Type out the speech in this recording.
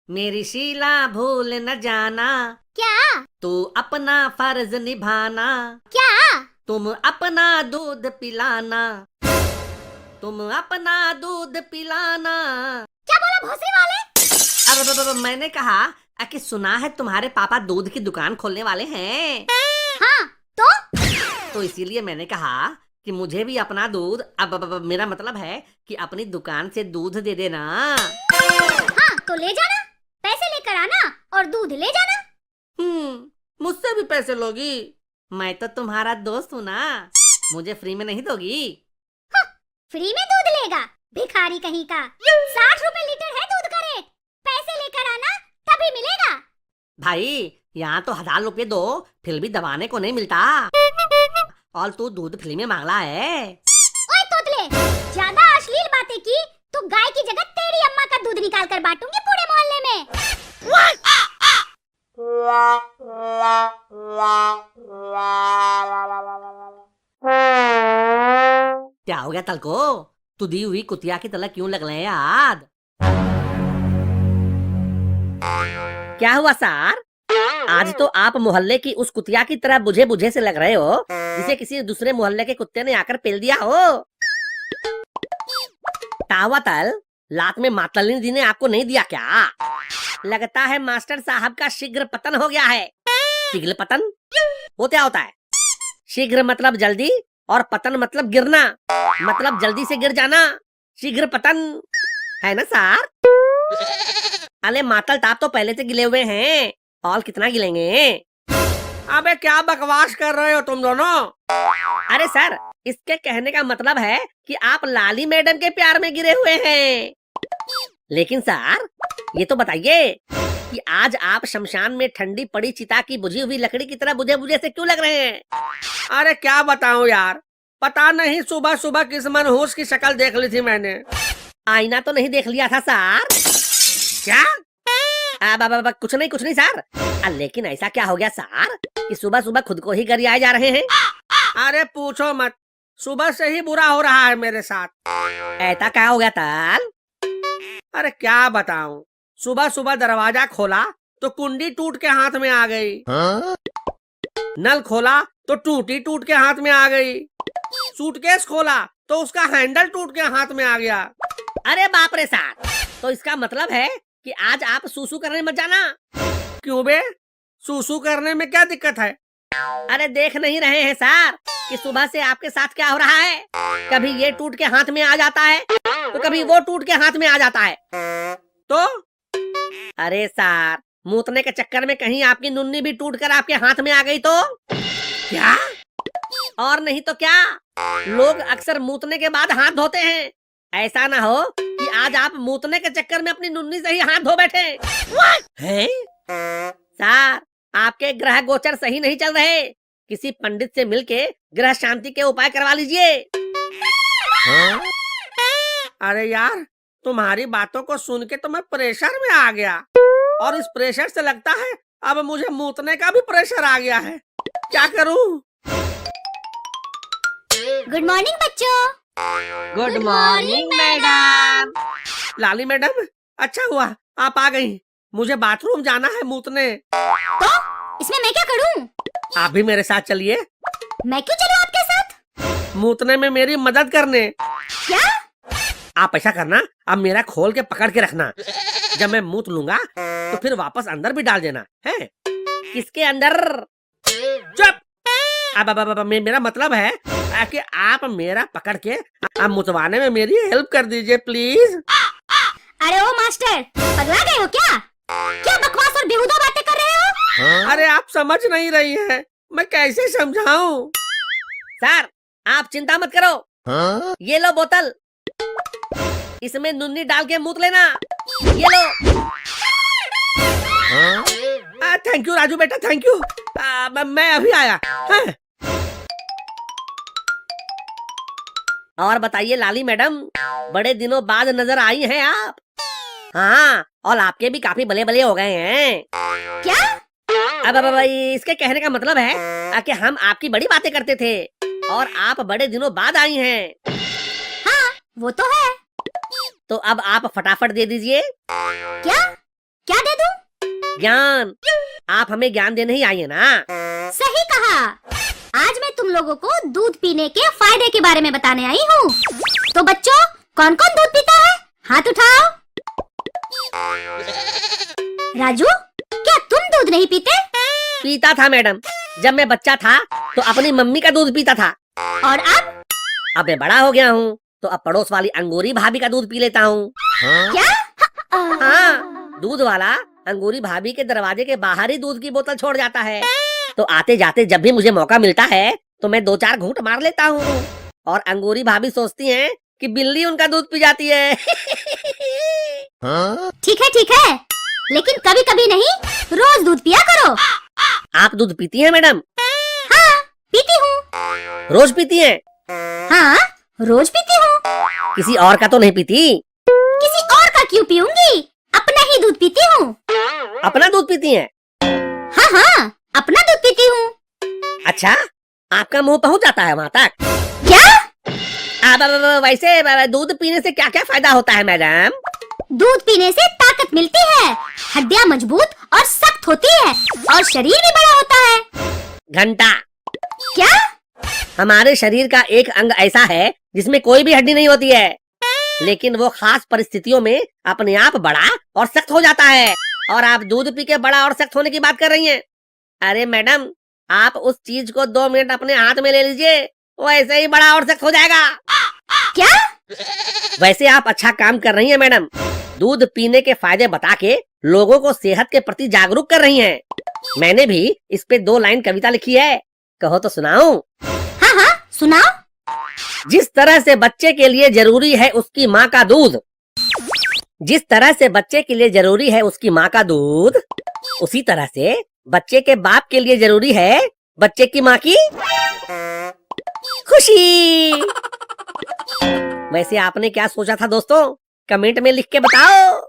मेरी शीला भूल न जाना, क्या? तू अपना फर्ज निभाना, क्या? तुम अपना दूध पिलाना, तुम अपना दूध पिलाना। क्या बोला भोसड़ी वाले? अब मैंने कहा कि सुना है तुम्हारे पापा दूध की दुकान खोलने वाले हैं। हाँ, तो इसीलिए मैंने कहा कि मुझे भी अपना दूध, अब मेरा मतलब है कि अपनी दुकान से दूध दे देना। हाँ तो ले जाना, पैसे लेकर आना और दूध ले जाना। मुझसे भी पैसे लोगी? मैं तो तुम्हारा दोस्त हूँ ना, मुझे फ्री में नहीं दोगी? फ्री में दूध लेगा भिखारी कहीं का। 60 रुपए लीटर है दूध का रेट, पैसे लेकर आना तभी मिलेगा। भाई यहाँ तो 1000 रुपये दो फिर भी दबाने को नहीं मिलता, और तू दूध फ्री में मांगला है। ओए तोतले, ज्यादा अश्लील बातें की तो गाय की जगह तेरी अम्मा का दूध निकाल कर बांटूंगी पूरे मोहल्ले में। क्या हो गया तलको? तू दी हुई कुतिया की तरह क्यों लग रहे हैं याद? क्या हुआ सर? आज तो आप मोहल्ले की उस कुतिया की तरह बुझे बुझे से लग रहे हो, जिसे किसी दूसरे मोहल्ले के कुत्ते ने आकर पेल दिया हो। तावतल, लात में मातलिनी जी ने आपको नहीं दिया क्या? लगता है मास्टर साहब का शीघ्र पतन हो गया है। शीघ्र पतन वो क्या होता है? शीघ्र मतलब जल्दी और पतन मतलब गिरना, मतलब जल्दी से गिर जाना। शीघ्र पतन है ना सर? अरे मातल ताप तो पहले से गिले हुए हैं, और कितना गिलेंगे? अबे क्या बकवास कर रहे हो तुम दोनों? अरे सर, इसके कहने का मतलब है कि आप लाली मैडम के प्यार में गिरे हुए हैं। लेकिन सर ये तो बताइए कि आज आप शमशान में ठंडी पड़ी चिता की बुझी हुई लकड़ी की तरह बुझे बुझे से क्यों लग रहे हैं? अरे क्या बताऊं यार, पता नहीं सुबह सुबह किस मनहूस की शक्ल देख ली थी मैंने। आईना तो नहीं देख लिया था सर? क्या? कुछ नहीं सर। लेकिन ऐसा क्या हो गया सर कि सुबह सुबह खुद को ही गरियाए जा रहे हैं? अरे पूछो मत, सुबह से ही बुरा हो रहा है मेरे साथ। ऐसा क्या हो गया ताल? अरे क्या बताऊं, सुबह सुबह दरवाजा खोला तो कुंडी टूट के हाथ में आ गई। नल खोला तो टूटी टूट के हाथ में आ गई। सूटकेस खोला तो उसका हैंडल टूट के हाथ में आ गया। अरे बाप रे साहब, तो इसका मतलब है कि आज आप सूसू करने मत जाना। क्यों बे, सूसू करने में क्या दिक्कत है? अरे देख नहीं रहे हैं सर कि सुबह से आपके साथ क्या हो रहा है? कभी ये टूट के हाथ में आ जाता है तो कभी वो टूट के हाथ में आ जाता है। तो अरे सर, मूतने के चक्कर में कहीं आपकी नुन्नी भी टूटकर आपके हाथ में आ गई तो? क्या? और नहीं तो क्या, लोग अक्सर मूतने के बाद हाथ धोते हैं। ऐसा ना हो कि आज आप मूतने के चक्कर में अपनी नुन्नी से ही हाथ धो बैठे हैं। सर, आपके ग्रह गोचर सही नहीं चल रहे, किसी पंडित से मिलके ग्रह शांति के उपाय करवा लीजिए। अरे यार, तुम्हारी बातों को सुन के तो मैं प्रेशर में आ गया, और इस प्रेशर से लगता है अब मुझे मूतने का भी प्रेशर आ गया है। क्या करूं? गुड मॉर्निंग बच्चों। Good morning madam. Lali madam, अच्छा हुआ आप आ गई। मुझे बाथरूम जाना है मूतने। तो इसमें मैं क्या करूं? आप भी मेरे साथ चलिए। मैं क्यों चलूं आपके साथ? मूतने में मेरी मदद करने। क्या? आप ऐसा करना, अब मेरा खोल के पकड़ के रखना। जब मैं मूत लूंगा तो फिर वापस अंदर भी डाल देना है। किसके अंदर? चुप। अब मेरा मतलब है कि आप मेरा पकड़ के आप मुतवाने में मेरी हेल्प कर दीजिए प्लीज। अरे ओ मास्टर, पगला गए हो क्या? क्या बकवास और बेहुदा बातें कर रहे हो? अरे आप समझ नहीं रही हैं, मैं कैसे समझाऊं? सर आप चिंता मत करो, ये लो बोतल, इसमें नुन्नी डाल के मूत लेना। ये लो। थैंक यू राजू बेटा, थैंक यू। मैं अभी आया। हाँ। और बताइए लाली मैडम, बड़े दिनों बाद नजर आई हैं आप। हाँ, और आपके भी काफी बले बले हो गए हैं। क्या? अब इसके कहने का मतलब है कि हम आपकी बड़ी बातें करते थे और आप बड़े दिनों बाद आई हैं। हाँ, वो तो है। तो अब आप फटाफट दे दीजिए। क्या? क्या ज्ञान। आप हमें ज्ञान देने ही आई है ना। सही कहा। आज मैं तुम लोगों को दूध पीने के फायदे के बारे में बताने आई हूँ। तो बच्चों, कौन कौन दूध पीता है? हाथ उठाओ। राजू, क्या तुम दूध नहीं पीते? पीता था मैडम, जब मैं बच्चा था तो अपनी मम्मी का दूध पीता था। और अब मैं बड़ा हो गया हूँ तो अब पड़ोस वाली अंगूरी भाभी का दूध पी लेता हूँ। क्या? हाँ, दूध वाला अंगूरी भाभी के दरवाजे के बाहर ही दूध की बोतल छोड़ जाता है, तो आते जाते जब भी मुझे मौका मिलता है तो मैं 2-4 घूंट मार लेता हूँ। और अंगूरी भाभी सोचती हैं कि बिल्ली उनका दूध पी जाती है। ठीक है, लेकिन कभी कभी नहीं, रोज दूध पिया करो। आप दूध पीती हैं मैडम? हाँ, पीती हूँ। रोज पीती हैं? हाँ, रोज पीती हूँ। किसी और का तो नहीं पीती? किसी और का क्यों पीऊंगी? अपना ही दूध पीती हूँ। अपना दूध पीती हैं? हाँ, अपना दूध पीती हूँ। अच्छा, आपका मुंह पहुँच जाता है वहाँ तक? क्या? वैसे दूध पीने से क्या क्या फायदा होता है मैडम? दूध पीने से ताकत मिलती है, हड्डियाँ मजबूत और सख्त होती है, और शरीर भी बड़ा होता है। घंटा। क्या? हमारे शरीर का एक अंग ऐसा है जिसमें कोई भी हड्डी नहीं होती है, लेकिन वो खास परिस्थितियों में अपने आप बड़ा और सख्त हो जाता है। और आप दूध पी के बड़ा और सख्त होने की बात कर रही हैं? अरे मैडम, आप उस चीज को 2 मिनट अपने हाथ में ले लीजिए, वो ऐसे ही बड़ा और सख्त हो जाएगा। क्या? वैसे आप अच्छा काम कर रही हैं मैडम, दूध पीने के फायदे बता के लोगों को सेहत के प्रति जागरूक कर रही हैं। मैंने भी इस पे 2 लाइन कविता लिखी है, कहो तो सुनाऊं? हाँ, सुनाओ। जिस तरह से बच्चे के लिए जरूरी है उसकी माँ का दूध, जिस तरह से बच्चे के लिए जरूरी है उसकी माँ का दूध, उसी तरह से बच्चे के बाप के लिए जरूरी है बच्चे की माँ की खुशी। वैसे आपने क्या सोचा था दोस्तों? कमेंट में लिख के बताओ।